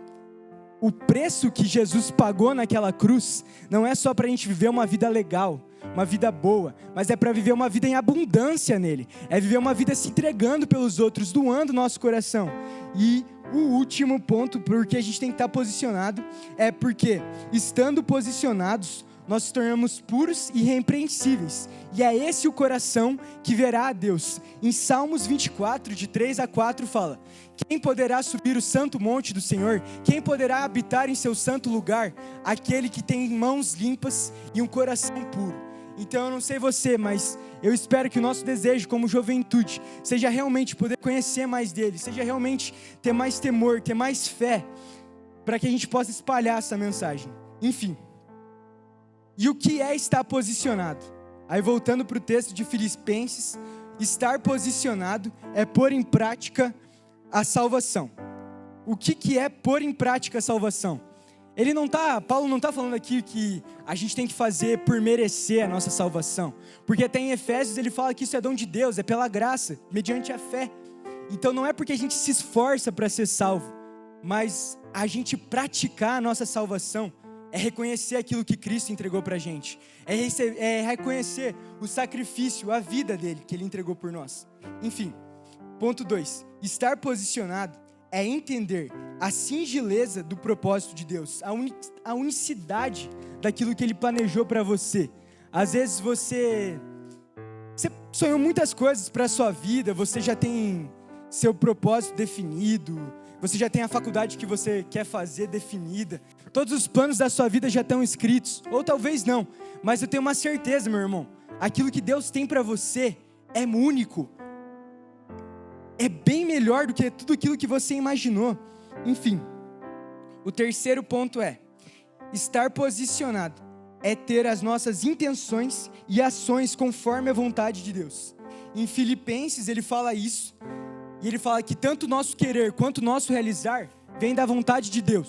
Speaker 4: o preço que Jesus pagou naquela cruz não é só para a gente viver uma vida legal, uma vida boa, mas é para viver uma vida em abundância nele. É viver uma vida se entregando pelos outros, doando nosso coração. E o último ponto, porque a gente tem que estar posicionado, é porque, estando posicionados, nós nos tornamos puros e irrepreensíveis. E é esse o coração que verá a Deus. Em Salmos 24, de 3-4, fala: quem poderá subir o santo monte do Senhor? Quem poderá habitar em seu santo lugar? Aquele que tem mãos limpas e um coração puro. Então eu não sei você, mas eu espero que o nosso desejo como juventude seja realmente poder conhecer mais dele, seja realmente ter mais temor, ter mais fé, para que a gente possa espalhar essa mensagem. Enfim. E o que é estar posicionado? Aí voltando para o texto de Filipenses, estar posicionado é pôr em prática a salvação. O que é pôr em prática a salvação? Paulo não está falando aqui que a gente tem que fazer por merecer a nossa salvação, porque até em Efésios ele fala que isso é dom de Deus, é pela graça, mediante a fé. Então não é porque a gente se esforça para ser salvo, mas a gente praticar a nossa salvação é reconhecer aquilo que Cristo entregou para a gente, é reconhecer o sacrifício, a vida dele que ele entregou por nós. Enfim, ponto 2, estar posicionado é entender a singeleza do propósito de Deus, a unicidade daquilo que ele planejou para você. Às vezes você sonhou muitas coisas para a sua vida, você já tem seu propósito definido, você já tem a faculdade que você quer fazer definida, todos os planos da sua vida já estão escritos, ou talvez não, mas eu tenho uma certeza, meu irmão, aquilo que Deus tem para você é único, é bem melhor do que tudo aquilo que você imaginou. Enfim, o terceiro ponto é, estar posicionado é ter as nossas intenções e ações conforme a vontade de Deus. Em Filipenses ele fala isso, e ele fala que tanto o nosso querer quanto o nosso realizar vem da vontade de Deus.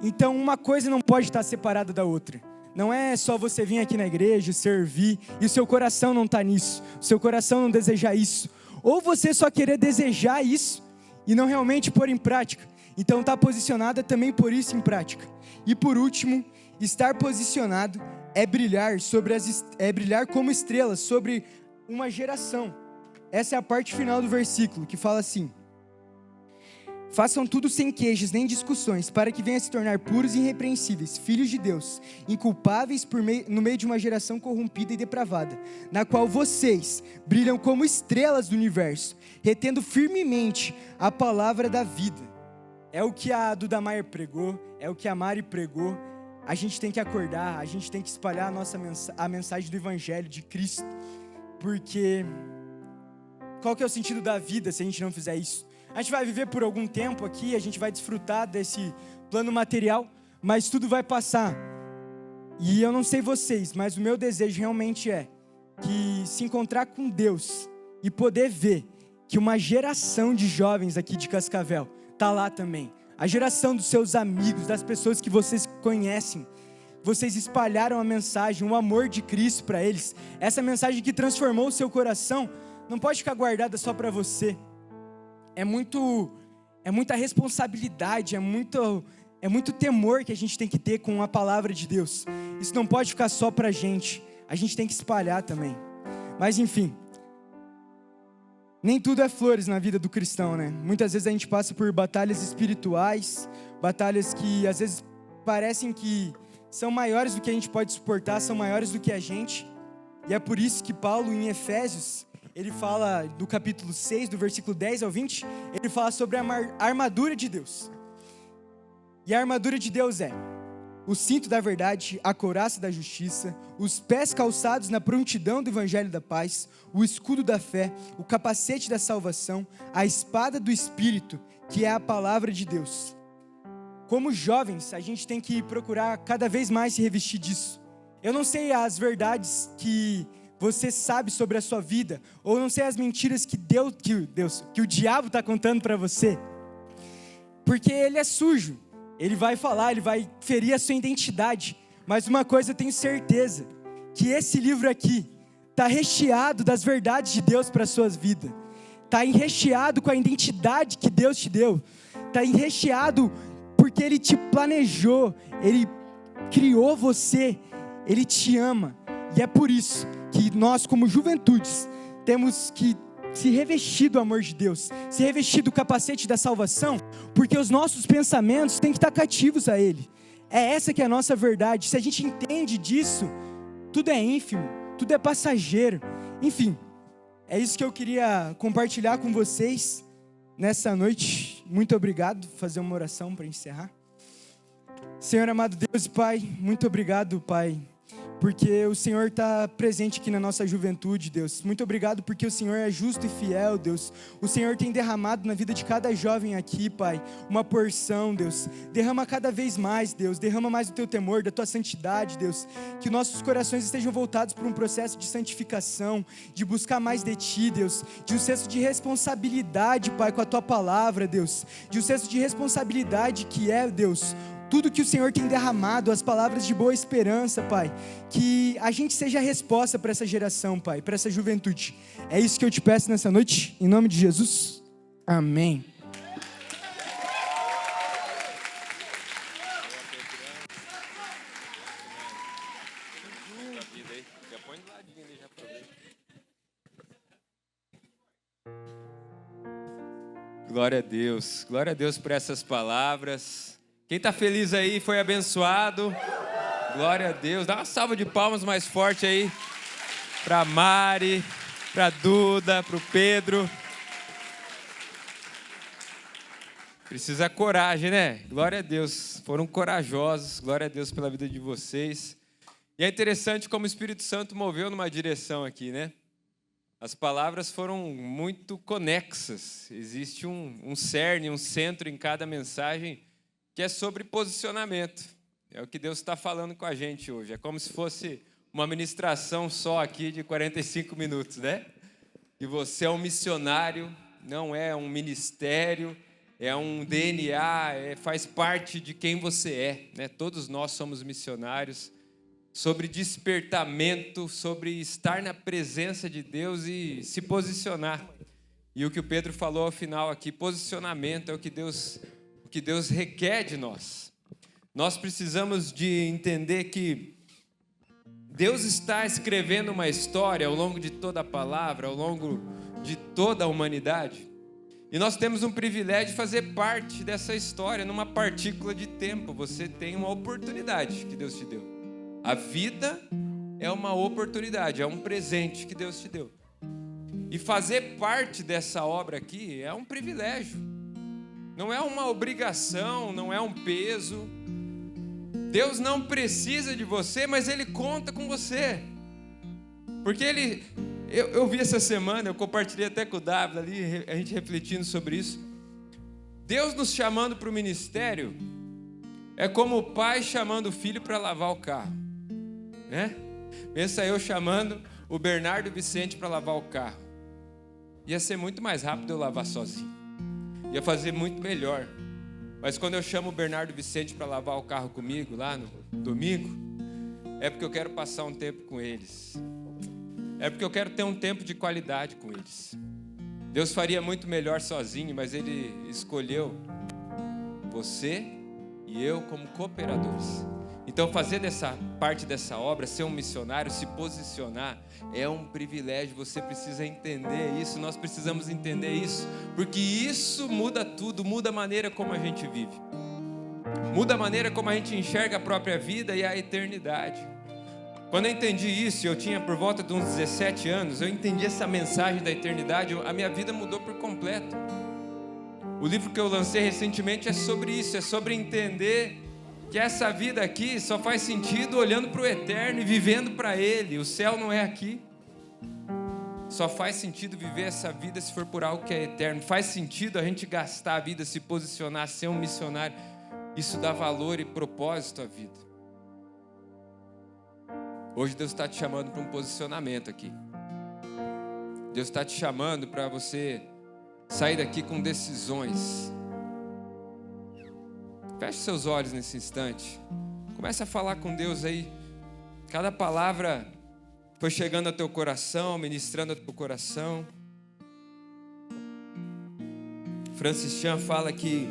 Speaker 4: Então uma coisa não pode estar separada da outra. Não é só você vir aqui na igreja, servir, e o seu coração não está nisso, o seu coração não desejar isso. Ou você só querer desejar isso e não realmente pôr em prática. Então estar posicionado é também pôr isso em prática. E por último, estar posicionado é brilhar como estrelas sobre uma geração. Essa é a parte final do versículo, que fala assim: façam tudo sem queixas nem discussões, para que venham a se tornar puros e irrepreensíveis, filhos de Deus, inculpáveis no meio de uma geração corrompida e depravada, na qual vocês brilham como estrelas do universo, retendo firmemente a palavra da vida. É o que a Duda Maier pregou, é o que a Mari pregou. A gente tem que acordar, a gente tem que espalhar a mensagem do Evangelho de Cristo, porque qual que é o sentido da vida se a gente não fizer isso? A gente vai viver por algum tempo aqui, a gente vai desfrutar desse plano material, mas tudo vai passar. E eu não sei vocês, mas o meu desejo realmente é que se encontrar com Deus e poder ver que uma geração de jovens aqui de Cascavel está lá também. A geração dos seus amigos, das pessoas que vocês conhecem. Vocês espalharam a mensagem, o amor de Cristo para eles. Essa mensagem que transformou o seu coração não pode ficar guardada só para você. é muita responsabilidade, é muito temor que a gente tem que ter com a palavra de Deus. Isso não pode ficar só pra gente, a gente tem que espalhar também. Mas enfim, nem tudo é flores na vida do cristão, né? Muitas vezes a gente passa por batalhas espirituais, batalhas que às vezes parecem que são maiores do que a gente pode suportar, são maiores do que a gente. E é por isso que Paulo, em Efésios, ele fala do capítulo 6, do versículo 10 ao 20, ele fala sobre a armadura de Deus. E a armadura de Deus é o cinto da verdade, a couraça da justiça, os pés calçados na prontidão do evangelho da paz, o escudo da fé, o capacete da salvação, a espada do Espírito, que é a palavra de Deus. Como jovens, a gente tem que procurar cada vez mais se revestir disso. Eu não sei as verdades que você sabe sobre a sua vida, ou não sei as mentiras que o diabo está contando para você, porque ele é sujo. Ele vai falar, ele vai ferir a sua identidade. Mas uma coisa eu tenho certeza, que esse livro aqui está recheado das verdades de Deus para a sua vida. Está recheado com a identidade que Deus te deu. Está recheado porque Ele te planejou, Ele criou você, Ele te ama. E é por isso que nós, como juventudes, temos que se revestir do amor de Deus, se revestir do capacete da salvação, porque os nossos pensamentos têm que estar cativos a Ele. É essa que é a nossa verdade. Se a gente entende disso, tudo é ínfimo, tudo é passageiro. Enfim, é isso que eu queria compartilhar com vocês nessa noite. Muito obrigado. Vou fazer uma oração para encerrar. Senhor amado Deus e Pai, muito obrigado, Pai, porque o Senhor está presente aqui na nossa juventude, Deus. Muito obrigado porque o Senhor é justo e fiel, Deus. O Senhor tem derramado na vida de cada jovem aqui, Pai, uma porção, Deus. Derrama cada vez mais, Deus. Derrama mais do Teu temor, da Tua santidade, Deus. Que nossos corações estejam voltados por um processo de santificação, de buscar mais de Ti, Deus. De um senso de responsabilidade, Pai, com a Tua palavra, Deus. De um senso de responsabilidade que é, Deus, tudo que o Senhor tem derramado, as palavras de boa esperança, Pai, que a gente seja a resposta para essa geração, Pai, para essa juventude. É isso que eu te peço nessa noite, em nome de Jesus, amém.
Speaker 1: Glória a Deus por essas palavras. Quem está feliz aí, foi abençoado, glória a Deus. Dá uma salva de palmas mais forte aí para Mari, para Duda, para o Pedro. Precisa coragem, né? Glória a Deus, foram corajosos, glória a Deus pela vida de vocês. E é interessante como o Espírito Santo moveu numa direção aqui, né? As palavras foram muito conexas, existe um cerne, um centro em cada mensagem, que é sobre posicionamento. É o que Deus está falando com a gente hoje. É como se fosse uma ministração só aqui de 45 minutos, né? Que você é um missionário, não é um ministério, é um DNA, faz parte de quem você é, né? Todos nós somos missionários. Sobre despertamento, sobre estar na presença de Deus e se posicionar. E o que o Pedro falou ao final aqui, posicionamento é o que Deus requer de nós. Nós precisamos de entender que Deus está escrevendo uma história ao longo de toda a palavra, ao longo de toda a humanidade. E nós temos um privilégio de fazer parte dessa história numa partícula de tempo. Você tem uma oportunidade que Deus te deu. A vida é uma oportunidade, é um presente que Deus te deu. E fazer parte dessa obra aqui é um privilégio. Não é uma obrigação, não é um peso. Deus não precisa de você, mas Ele conta com você. Porque eu vi essa semana, eu compartilhei até com o David ali, a gente refletindo sobre isso. Deus nos chamando para o ministério é como o pai chamando o filho para lavar o carro, né? Pensa eu chamando o Bernardo Vicente para lavar o carro. Ia ser muito mais rápido eu lavar sozinho. Ia fazer muito melhor. Mas quando eu chamo o Bernardo Vicente para lavar o carro comigo lá no domingo, é porque eu quero passar um tempo com eles. É porque eu quero ter um tempo de qualidade com eles. Deus faria muito melhor sozinho, mas Ele escolheu você e eu como cooperadores. Então fazer parte dessa obra, ser um missionário, se posicionar, é um privilégio. Você precisa entender isso, nós precisamos entender isso, porque isso muda tudo, muda a maneira como a gente vive, muda a maneira como a gente enxerga a própria vida e a eternidade. Quando eu entendi isso, eu tinha por volta de uns 17 anos, eu entendi essa mensagem da eternidade, a minha vida mudou por completo. O livro que eu lancei recentemente é sobre isso, é sobre entender que essa vida aqui só faz sentido olhando para o eterno e vivendo para Ele. O céu não é aqui. Só faz sentido viver essa vida se for por algo que é eterno. Faz sentido a gente gastar a vida, se posicionar, ser um missionário. Isso dá valor e propósito à vida. Hoje Deus está te chamando para um posicionamento aqui. Deus está te chamando para você sair daqui com decisões. Feche seus olhos nesse instante. Comece a falar com Deus aí. Cada palavra foi chegando ao teu coração, ministrando ao teu coração. Francis Chan fala que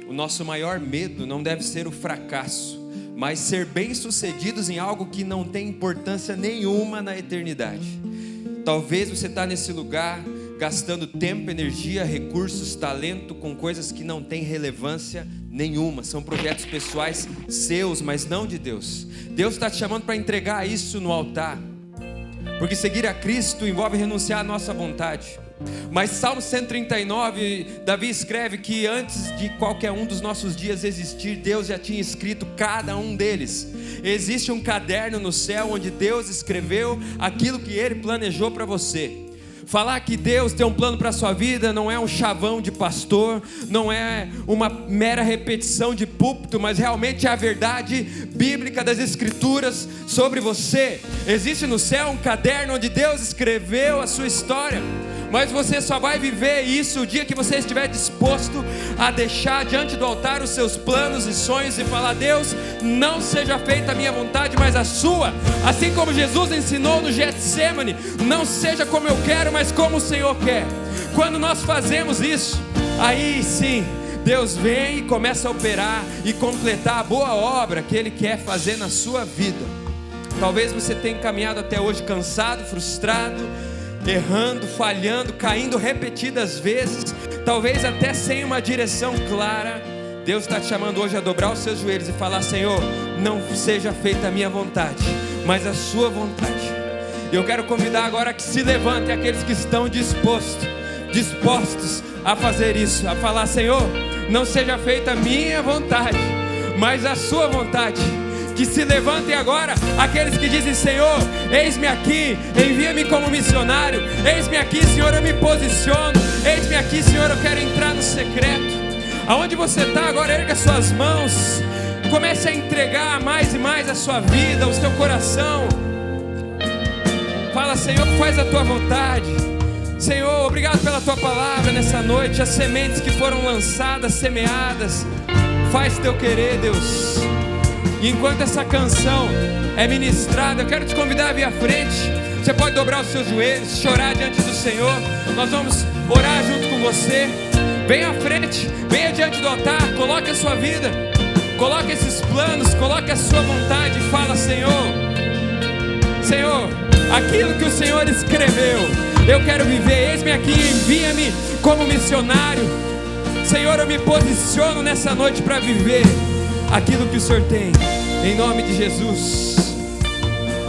Speaker 1: o nosso maior medo não deve ser o fracasso, mas ser bem-sucedidos em algo que não tem importância nenhuma na eternidade. Talvez você está nesse lugar gastando tempo, energia, recursos, talento com coisas que não têm relevância nenhuma. São projetos pessoais seus, mas não de Deus. Deus está te chamando para entregar isso no altar, porque seguir a Cristo envolve renunciar à nossa vontade. Mas Salmo 139, Davi escreve que antes de qualquer um dos nossos dias existir, Deus já tinha escrito cada um deles. Existe um caderno no céu onde Deus escreveu aquilo que Ele planejou para você. Falar que Deus tem um plano para a sua vida não é um chavão de pastor, não é uma mera repetição de púlpito, mas realmente é a verdade bíblica das Escrituras sobre você. Existe no céu um caderno onde Deus escreveu a sua história, mas você só vai viver isso o dia que você estiver disposto a deixar diante do altar os seus planos e sonhos e falar: Deus, não seja feita a minha vontade, mas a sua. Assim como Jesus ensinou no Getsemane, não seja como eu quero, mas como o Senhor quer. Quando nós fazemos isso, aí sim, Deus vem e começa a operar e completar a boa obra que Ele quer fazer na sua vida. Talvez você tenha caminhado até hoje cansado, frustrado, errando, falhando, caindo repetidas vezes, talvez até sem uma direção clara. Deus está te chamando hoje a dobrar os seus joelhos e falar: Senhor, não seja feita a minha vontade, mas a sua vontade. Eu quero convidar agora que se levantem aqueles que estão dispostos a fazer isso, a falar: Senhor, não seja feita a minha vontade, mas a sua vontade. Que se levantem agora aqueles que dizem: Senhor, eis-me aqui, envia-me como missionário. Eis-me aqui, Senhor, eu me posiciono. Eis-me aqui, Senhor, eu quero entrar no secreto. Aonde você está agora, erga suas mãos. Comece a entregar mais e mais a sua vida, o seu coração. Fala: Senhor, faz a tua vontade. Senhor, obrigado pela tua palavra nessa noite. As sementes que foram lançadas, semeadas, faz teu querer, Deus. E enquanto essa canção é ministrada, eu quero te convidar a vir à frente. Você pode dobrar os seus joelhos, chorar diante do Senhor. Nós vamos orar junto com você. Venha à frente, venha diante do altar. Coloque a sua vida, coloque esses planos, coloque a sua vontade. E fala: Senhor, Senhor, aquilo que o Senhor escreveu, eu quero viver. Eis-me aqui, envia-me como missionário. Senhor, eu me posiciono nessa noite para viver aquilo que o Senhor tem, em nome de Jesus.